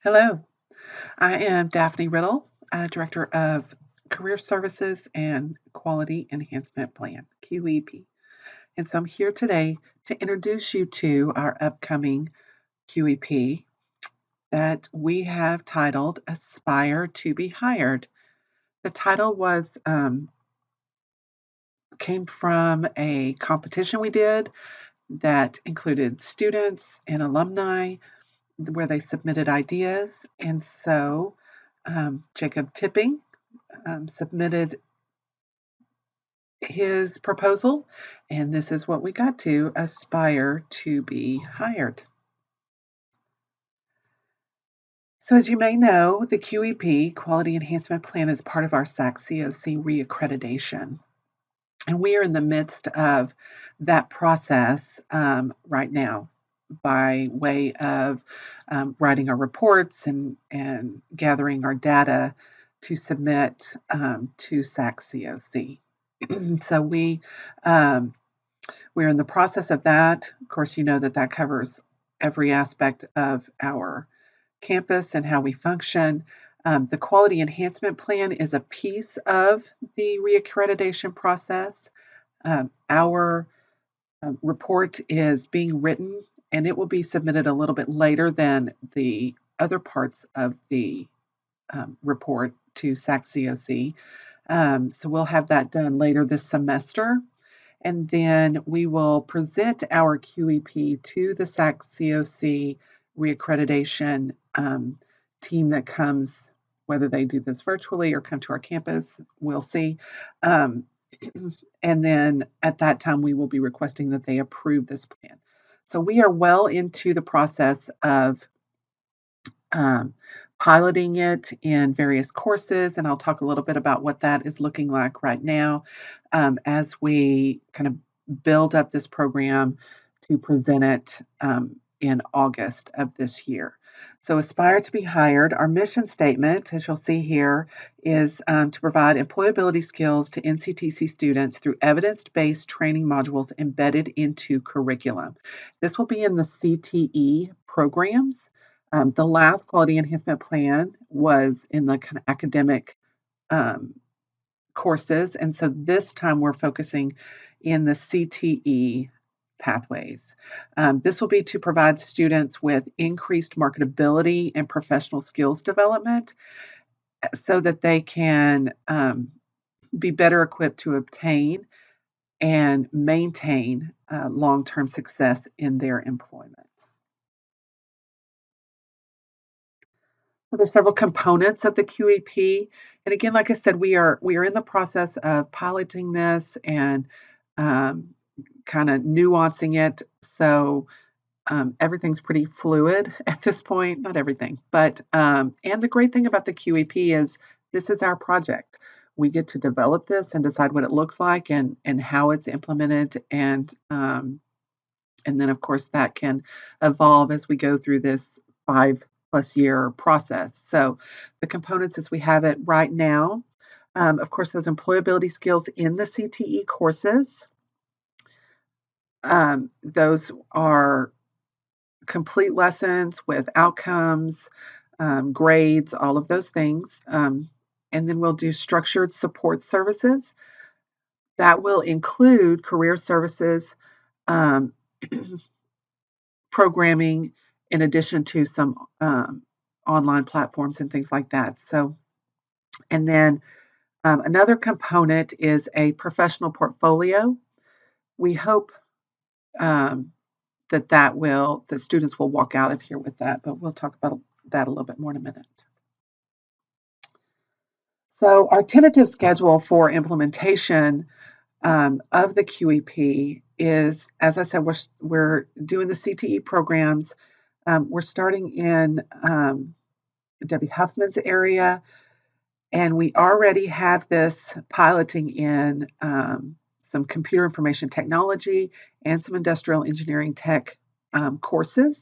Hello, I am Daphne Riddle, Director of Career Services and Quality Enhancement Plan, QEP. And so I'm here today to introduce you to our upcoming QEP that we have titled Aspire to be Hired. The title came from a competition we did that included students and alumni where they submitted ideas. And so Jacob Tipping submitted his proposal, and this is what we got to aspire to be hired. So, as you may know, the QEP, Quality Enhancement Plan, is part of our SAC-COC reaccreditation. And we are in the midst of that process right now by way of writing our reports and gathering our data to submit to SAC-COC. So we're in the process of that. Of course, you know that covers every aspect of our campus and how we function. The Quality Enhancement Plan is a piece of the reaccreditation process. Our report is being written and it will be submitted a little bit later than the other parts of the report to SAC-COC. So we'll have that done later this semester. And then we will present our QEP to the SAC-COC reaccreditation team that comes, whether they do this virtually or come to our campus, we'll see. And then at that time, we will be requesting that they approve this plan. So we are well into the process of piloting it in various courses, and I'll talk a little bit about what that is looking like right now as we kind of build up this program to present it in August of this year. So, Aspire to be Hired, our mission statement, as you'll see here, is to provide employability skills to NCTC students through evidence-based training modules embedded into curriculum. This will be in the CTE programs. The last quality enhancement plan was in the kind of academic um, courses, and so this time we're focusing in the CTE pathways. This will be to provide students with increased marketability and professional skills development so that they can be better equipped to obtain and maintain long term success in their employment. So there's several components of the QEP. And again, like I said, we are in the process of piloting this and um, kind of nuancing it. So everything's pretty fluid at this point. Not everything, but and the great thing about the QEP is this is our project. We get to develop this and decide what it looks like and how it's implemented and then, of course, that can evolve as we go through this 5+ year process. So, the components as we have it right now, of course, those employability skills in the CTE courses, those are complete lessons with outcomes, grades, all of those things. And then we'll do structured support services. That will include career services, um, programming in addition to some online platforms and things like that. So, and then another component is a professional portfolio. We hope um, that students will walk out of here with that, but we'll talk about that a little bit more in a minute. So, our tentative schedule for implementation of the QEP is, as I said, we're doing the CTE programs. We're starting in Debbie Huffman's area, and we already have this piloting in some computer information technology and some industrial engineering tech courses.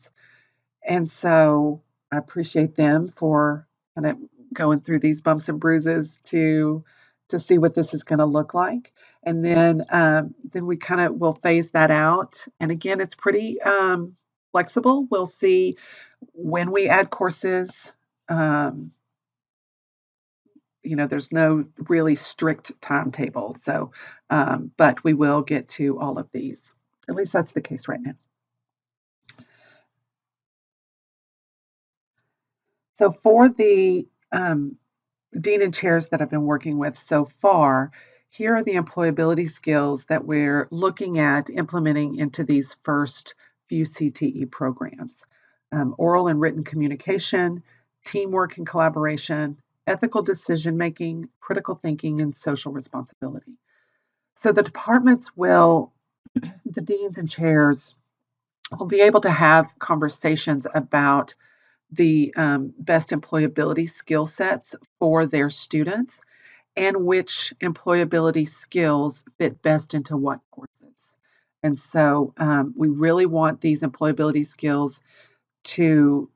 And so I appreciate them for kind of going through these bumps and bruises to see what this is going to look like. And then we kind of will phase that out. And again, it's pretty flexible. We'll see when we add courses. Um, there's no really strict timetable. So, but we will get to all of these. At least that's the case right now. So for the dean and chairs that I've been working with so far, here are the employability skills that we're looking at implementing into these first few CTE programs. Oral and written communication, teamwork and collaboration, ethical decision making, critical thinking, and social responsibility. So the departments will, the deans and chairs will be able to have conversations about the best employability skill sets for their students and which employability skills fit best into what courses. And so we really want these employability skills to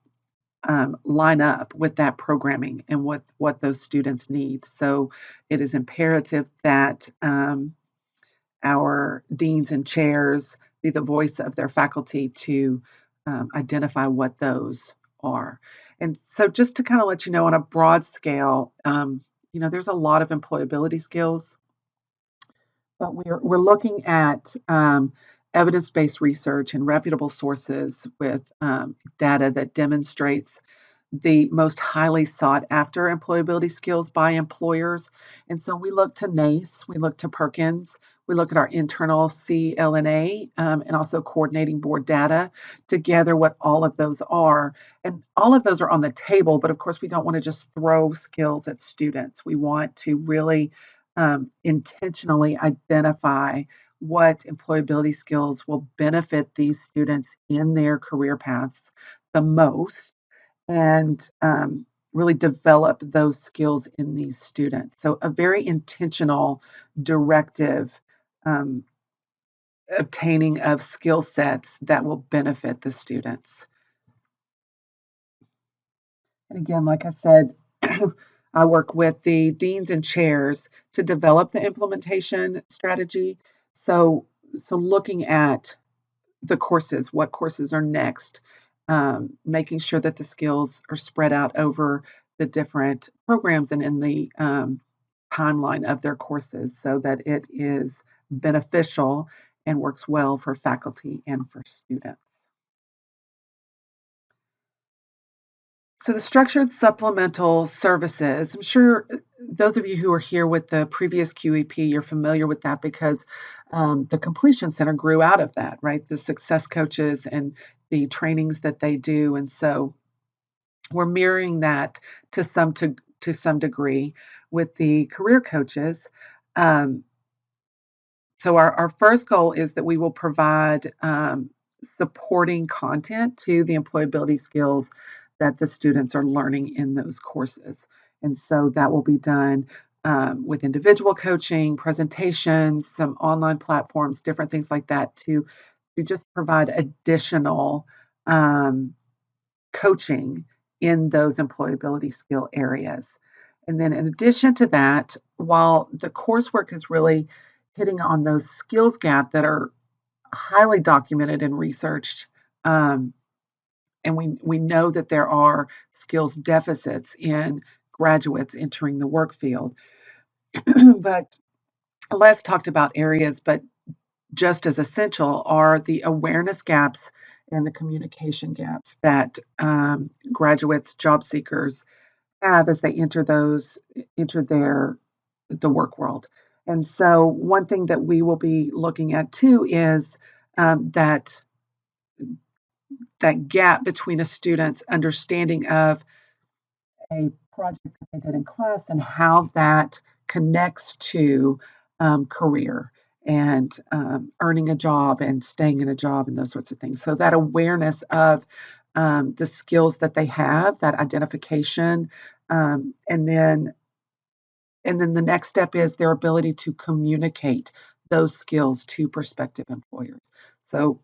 line up with that programming and what those students need. So it is imperative that our deans and chairs be the voice of their faculty to identify what those are. And so, just to kind of let you know on a broad scale, there's a lot of employability skills, but we're looking at evidence-based research and reputable sources with data that demonstrates the most highly sought after employability skills by employers. And so we look to NACE, we look to Perkins, we look at our internal CLNA and also coordinating board data to gather what all of those are. And all of those are on the table, but of course, we don't want to just throw skills at students. We want to really intentionally identify what employability skills will benefit these students in their career paths the most and really develop those skills in these students. So, a very intentional, directive um, obtaining of skill sets that will benefit the students. And again, like I said, I work with the deans and chairs to develop the implementation strategy. So, looking at the courses, what courses are next, making sure that the skills are spread out over the different programs and in the timeline of their courses so that it is beneficial and works well for faculty and for students. So the structured supplemental services, I'm sure those of you who are here with the previous QEP, you're familiar with that because the Completion Center grew out of that, right? The success coaches and the trainings that they do. And so we're mirroring that to some degree with the career coaches. Um, so our first goal is that we will provide supporting content to the employability skills that the students are learning in those courses. And so that will be done with individual coaching, presentations, some online platforms, different things like that to just provide additional coaching in those employability skill areas. And then in addition to that, while the coursework is really hitting on those skills gap that are highly documented and researched, and we know that there are skills deficits in graduates entering the work field. But Les talked about areas, but just as essential are the awareness gaps and the communication gaps that graduates, job seekers have as they enter the work world. And so, one thing that we will be looking at too is that gap between a student's understanding of a project that they did in class and how that connects to career and earning a job and staying in a job and those sorts of things. So that awareness of the skills that they have, that identification, um, and then and then the next step is their ability to communicate those skills to prospective employers. So,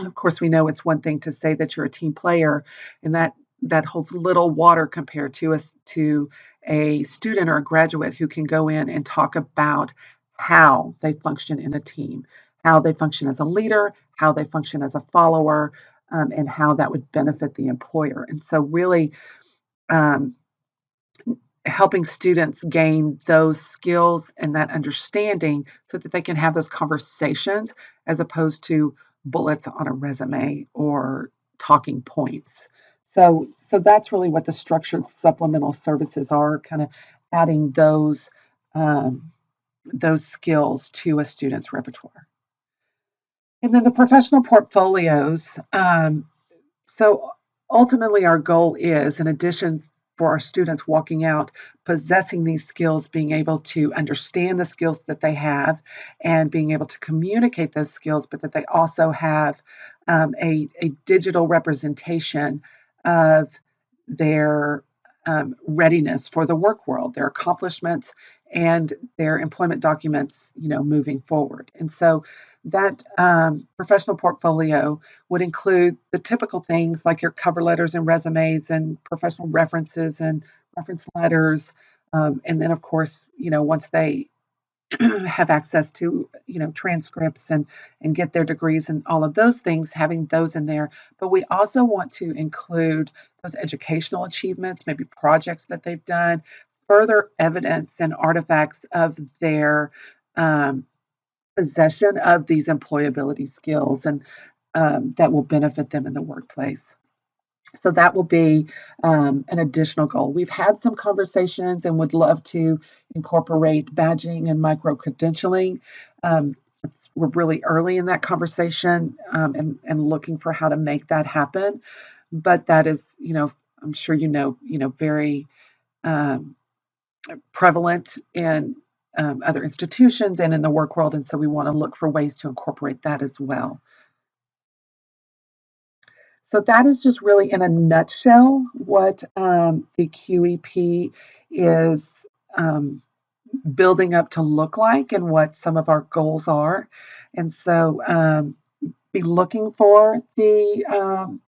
of course, we know it's one thing to say that you're a team player, and that holds little water compared to a student or a graduate who can go in and talk about how they function in a team, how they function as a leader, how they function as a follower, and how that would benefit the employer. And so, really, um, helping students gain those skills and that understanding so that they can have those conversations as opposed to bullets on a resume or talking points. So that's really what the structured supplemental services are, kind of adding those skills to a student's repertoire. And then the professional portfolios. So ultimately, our goal is, in addition for our students walking out possessing these skills, being able to understand the skills that they have and being able to communicate those skills, but that they also have a digital representation of their readiness for the work world, their accomplishments, and their employment documents, moving forward. And so that professional portfolio would include the typical things like your cover letters and resumes and professional references and reference letters. And then, of course, once they have access to, transcripts and get their degrees and all of those things, having those in there. But we also want to include those educational achievements, maybe projects that they've done, further evidence and artifacts of their um, possession of these employability skills and that will benefit them in the workplace. So that will be an additional goal. We've had some conversations and would love to incorporate badging and micro credentialing. We're really early in that conversation and looking for how to make that happen. But that is, I'm sure very um, prevalent in other institutions and in the work world. And so we want to look for ways to incorporate that as well. So that is just really in a nutshell what the QEP is building up to look like and what some of our goals are. And so be looking for the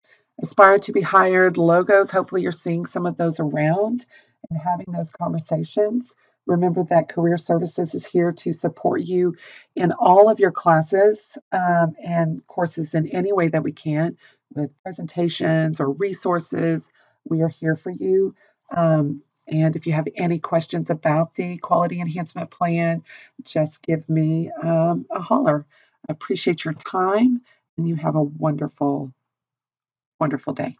aspire to be hired logos. Hopefully, you're seeing some of those around and having those conversations. Remember that Career Services is here to support you in all of your classes and courses in any way that we can with presentations or resources. We are here for you. And if you have any questions about the Quality Enhancement Plan, just give me a holler. I appreciate your time and you have a wonderful, wonderful day.